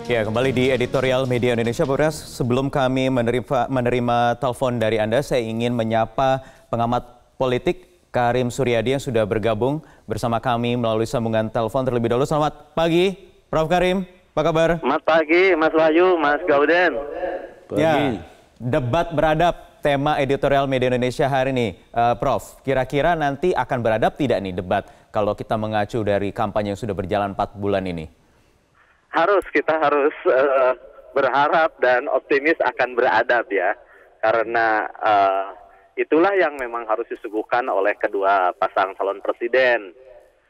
Ya, kembali di Editorial Media Indonesia, Bros. Sebelum kami menerima telepon dari Anda, saya ingin menyapa pengamat politik Karim Suryadi yang sudah bergabung bersama kami melalui sambungan telepon terlebih dahulu. Selamat pagi, Prof. Karim. Apa kabar? Selamat pagi, Mas Wahyu, Mas Gauden. Ya, debat beradab tema Editorial Media Indonesia hari ini. Prof, kira-kira nanti akan beradab tidak nih debat kalau kita mengacu dari kampanye yang sudah berjalan 4 bulan ini? Kita harus berharap dan optimis akan beradab ya, karena itulah yang memang harus disuguhkan oleh kedua pasang calon presiden.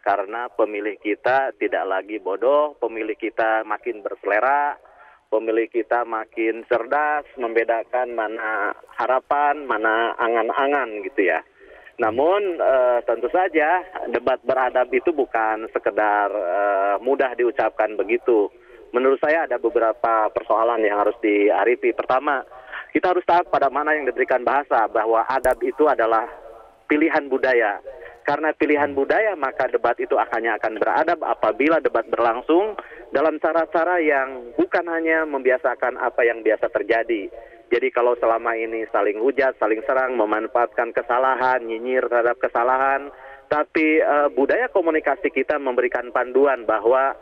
Karena pemilih kita tidak lagi bodoh, pemilih kita makin berselera, pemilih kita makin cerdas, membedakan mana harapan, mana angan-angan gitu ya. Namun tentu saja debat beradab itu bukan sekedar mudah diucapkan begitu. Menurut saya ada beberapa persoalan yang harus diarifi. Pertama, kita harus tahu pada mana yang diberikan bahasa, bahwa adab itu adalah pilihan budaya. Karena pilihan budaya maka debat itu akan beradab apabila debat berlangsung dalam cara-cara yang bukan hanya membiasakan apa yang biasa terjadi. Jadi kalau selama ini saling hujat, saling serang, memanfaatkan kesalahan, nyinyir terhadap kesalahan, tapi budaya komunikasi kita memberikan panduan bahwa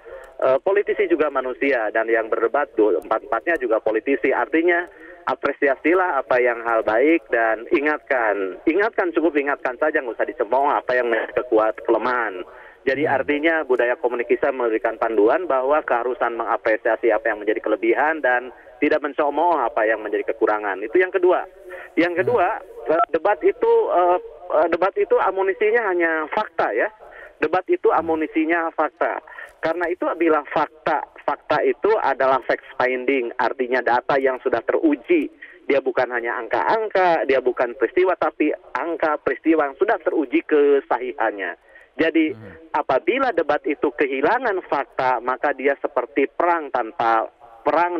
politisi juga manusia dan yang berdebat empat-empatnya juga politisi. Artinya apresiasilah apa yang hal baik dan cukup ingatkan saja, nggak usah dicemooh apa yang kelemahan. Jadi artinya budaya komunikasi memberikan panduan bahwa keharusan mengapresiasi apa yang menjadi kelebihan dan tidak mencemooh apa yang menjadi kekurangan. Itu yang kedua. Yang kedua, debat itu amunisinya hanya fakta ya. Debat itu amunisinya fakta. Karena itu bila fakta itu adalah fact finding, artinya data yang sudah teruji. Dia bukan hanya angka-angka, dia bukan peristiwa, tapi angka peristiwa yang sudah teruji kesahihannya. Jadi apabila debat itu kehilangan fakta, maka dia seperti perang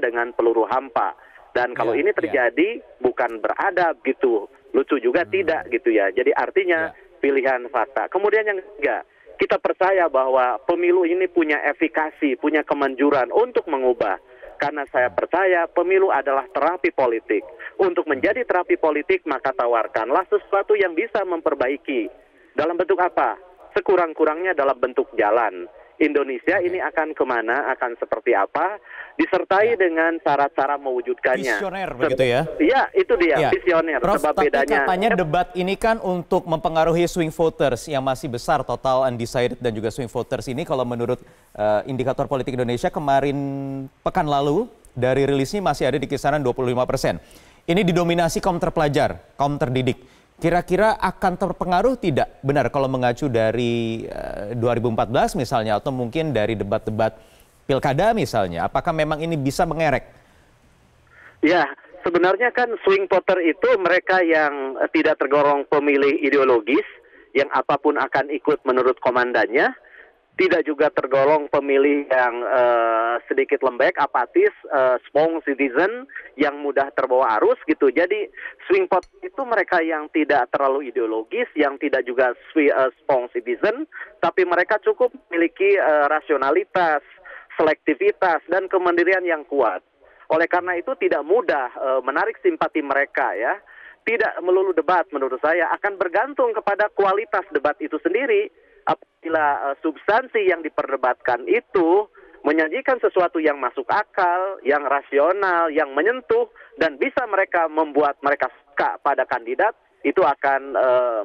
dengan peluru hampa. Dan kalau ini terjadi bukan beradab gitu, lucu juga tidak gitu ya. Jadi artinya pilihan fakta. Kemudian yang ketiga, kita percaya bahwa pemilu ini punya efikasi, punya kemanjuran untuk mengubah. Karena saya percaya pemilu adalah terapi politik. Untuk menjadi terapi politik maka tawarkanlah sesuatu yang bisa memperbaiki. Dalam bentuk apa? Sekurang-kurangnya dalam bentuk jalan. Indonesia ini akan kemana, akan seperti apa, disertai dengan cara-cara mewujudkannya. Visioner begitu ya? Iya, itu dia, visioner. Prof, sebab tapi bedanya katanya debat ini kan untuk mempengaruhi swing voters yang masih besar, total undecided dan juga swing voters ini kalau menurut indikator politik Indonesia kemarin pekan lalu dari rilisnya masih ada di kisaran 25%. Ini didominasi kaum terpelajar, kaum terdidik. Kira-kira akan terpengaruh tidak benar kalau mengacu dari 2014 misalnya atau mungkin dari debat-debat pilkada misalnya? Apakah memang ini bisa mengerek? Ya, sebenarnya kan swing voter itu mereka yang tidak tergolong pemilih ideologis, yang apapun akan ikut menurut komandannya, tidak juga tergolong pemilih yang sedikit lembek, apatis, strong citizen, yang mudah terbawa arus gitu. Jadi swing vote itu mereka yang tidak terlalu ideologis, yang tidak juga strong citizen, tapi mereka cukup memiliki rasionalitas, selektivitas, dan kemandirian yang kuat. Oleh karena itu tidak mudah menarik simpati mereka ya. Tidak melulu debat menurut saya, akan bergantung kepada kualitas debat itu sendiri. Apabila substansi yang diperdebatkan itu menyajikan sesuatu yang masuk akal, yang rasional, yang menyentuh, dan bisa membuat mereka suka pada kandidat, itu akan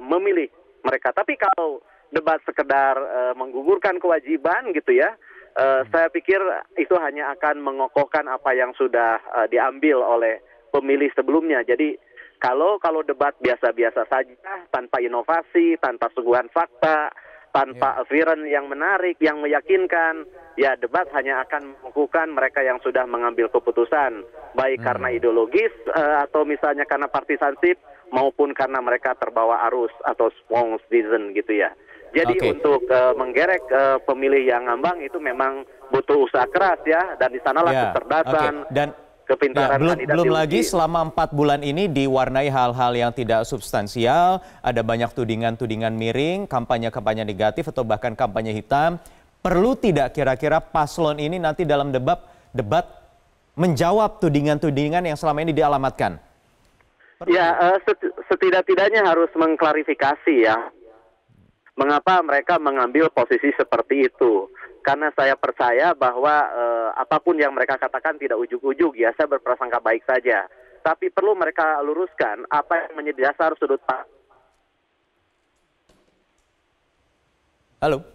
memilih mereka. Tapi kalau debat sekedar menggugurkan kewajiban gitu ya, saya pikir itu hanya akan mengokohkan apa yang sudah diambil oleh pemilih sebelumnya. Jadi kalau debat biasa-biasa saja, tanpa inovasi, tanpa suguhan fakta, tanpa appearance yang menarik, yang meyakinkan, ya debat hanya akan mengukuhkan mereka yang sudah mengambil keputusan, baik karena ideologis atau misalnya karena partisanship, maupun karena mereka terbawa arus atau strong citizen gitu ya. Jadi untuk menggerek pemilih yang ngambang itu memang butuh usaha keras ya, dan di sanalah kecerdasan. Dan kepintaran belum lagi selama 4 bulan ini diwarnai hal-hal yang tidak substansial, ada banyak tudingan-tudingan miring, kampanye-kampanye negatif atau bahkan kampanye hitam. Perlu tidak kira-kira paslon ini nanti dalam debat debat menjawab tudingan-tudingan yang selama ini dialamatkan? Ya, setidak-tidaknya harus mengklarifikasi ya, mengapa mereka mengambil posisi seperti itu. Karena saya percaya bahwa apapun yang mereka katakan tidak ujug-ujug ya, saya berprasangka baik saja. Tapi perlu mereka luruskan apa yang menjadi dasar sudut pandang. Halo.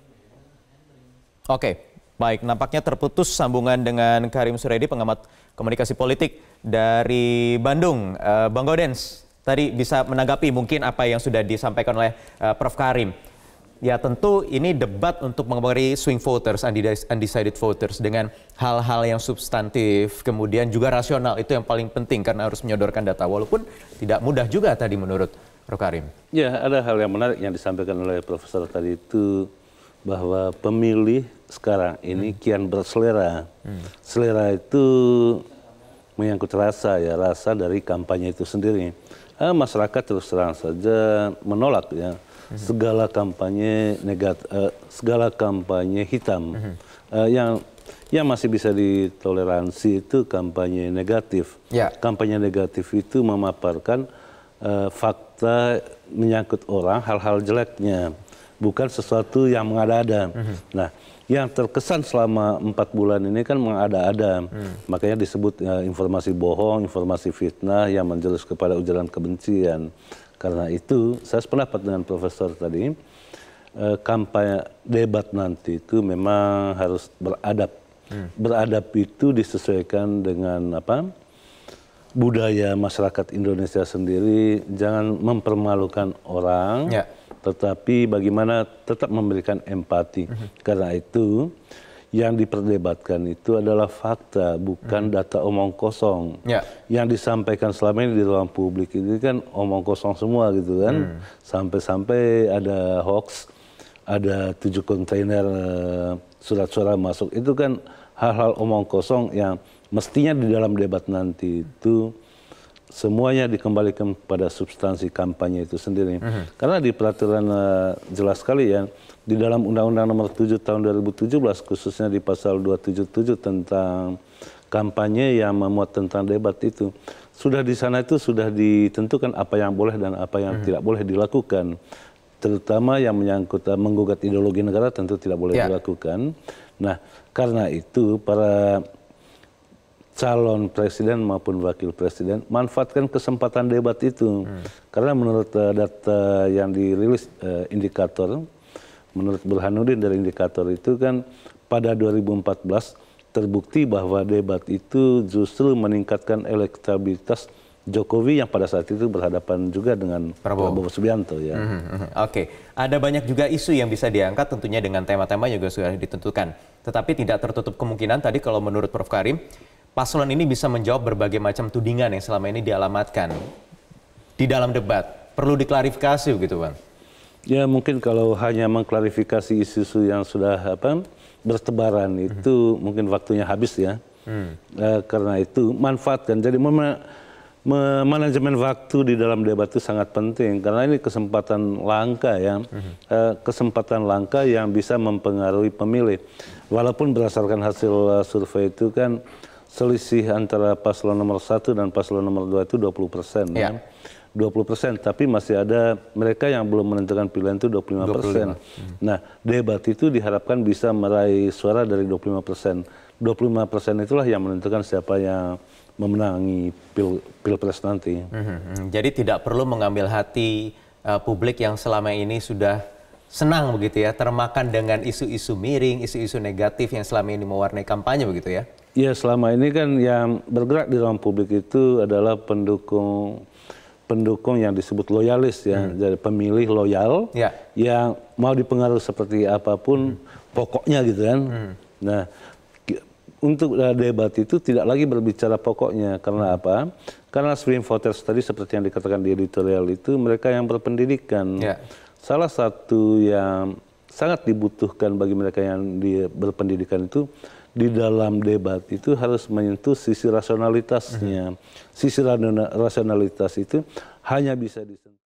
Oke. Baik, nampaknya terputus sambungan dengan Karim Suredi, pengamat komunikasi politik dari Bandung. Bang Gaudens, tadi bisa menanggapi mungkin apa yang sudah disampaikan oleh Prof. Karim. Ya tentu ini debat untuk mengakhiri swing voters, undecided voters dengan hal-hal yang substantif, kemudian juga rasional. Itu yang paling penting karena harus menyodorkan data. Walaupun tidak mudah juga tadi menurut Prof. Karim. Ya, ada hal yang menarik yang disampaikan oleh Profesor tadi itu, bahwa pemilih sekarang ini kian berselera. Selera itu menyangkut rasa ya, rasa dari kampanye itu sendiri. Masyarakat terus terang saja menolak ya segala kampanye segala kampanye hitam. Yang masih bisa ditoleransi itu kampanye negatif. Ya. Kampanye negatif itu memaparkan fakta menyangkut orang, hal-hal jeleknya, bukan sesuatu yang mengada-ada. Nah, yang terkesan selama 4 bulan ini kan mengada-ada. Makanya disebut informasi bohong, informasi fitnah yang menjurus kepada ujaran kebencian. Karena itu, saya sependapat dengan Profesor tadi, kampanye debat nanti itu memang harus beradab. Beradab itu disesuaikan dengan budaya masyarakat Indonesia sendiri, jangan mempermalukan orang. Ya. Tetapi bagaimana tetap memberikan empati. Karena itu yang diperdebatkan itu adalah fakta, bukan data omong kosong. Ya. Yang disampaikan selama ini di ruang publik itu kan omong kosong semua gitu kan. Sampai-sampai ada hoax, ada 7 kontainer surat suara masuk. Itu kan hal-hal omong kosong yang mestinya di dalam debat nanti itu semuanya dikembalikan pada substansi kampanye itu sendiri. Karena di peraturan jelas sekali ya, di dalam Undang-Undang Nomor 7 Tahun 2017, khususnya di pasal 277 tentang kampanye yang memuat tentang debat itu, sudah di sana itu sudah ditentukan apa yang boleh dan apa yang tidak boleh dilakukan. Terutama yang menyangkut menggugat ideologi negara tentu tidak boleh dilakukan. Nah, karena itu para calon presiden maupun wakil presiden manfaatkan kesempatan debat itu. Karena menurut data yang dirilis indikator, menurut Burhanuddin dari indikator itu kan pada 2014 terbukti bahwa debat itu justru meningkatkan elektabilitas Jokowi yang pada saat itu berhadapan juga dengan Prabowo Subianto ya. Oke, ada banyak juga isu yang bisa diangkat tentunya dengan tema-tema juga sudah ditentukan. Tetapi tidak tertutup kemungkinan tadi kalau menurut Prof. Karim, paslon ini bisa menjawab berbagai macam tudingan yang selama ini dialamatkan di dalam debat. Perlu diklarifikasi begitu, Bang? Ya mungkin kalau hanya mengklarifikasi isu-isu yang sudah bertebaran itu mungkin waktunya habis ya. Karena itu manfaatkan. Jadi manajemen waktu di dalam debat itu sangat penting. Karena ini kesempatan langka ya. Kesempatan langka yang bisa mempengaruhi pemilih. Walaupun berdasarkan hasil survei itu kan selisih antara paslon nomor 1 dan paslon nomor 2 itu 20%. Ya. 20%, tapi masih ada mereka yang belum menentukan pilihan itu 25%. Nah, debat itu diharapkan bisa meraih suara dari 25%. 25% itulah yang menentukan siapa yang memenangi pilpres nanti. Jadi tidak perlu mengambil hati publik yang selama ini sudah senang begitu ya, termakan dengan isu-isu miring, isu-isu negatif yang selama ini mewarnai kampanye begitu ya? Ya, selama ini kan yang bergerak di ruang publik itu adalah pendukung yang disebut loyalis ya, jadi pemilih loyal yang mau dipengaruhi seperti apapun pokoknya gitu kan. Nah, untuk debat itu tidak lagi berbicara pokoknya. Karena apa? Karena swing voters tadi seperti yang dikatakan di editorial itu mereka yang berpendidikan. Salah satu yang sangat dibutuhkan bagi mereka yang berpendidikan itu di dalam debat itu harus menyentuh sisi rasionalitasnya. Sisi rasionalitas itu hanya bisa disentuh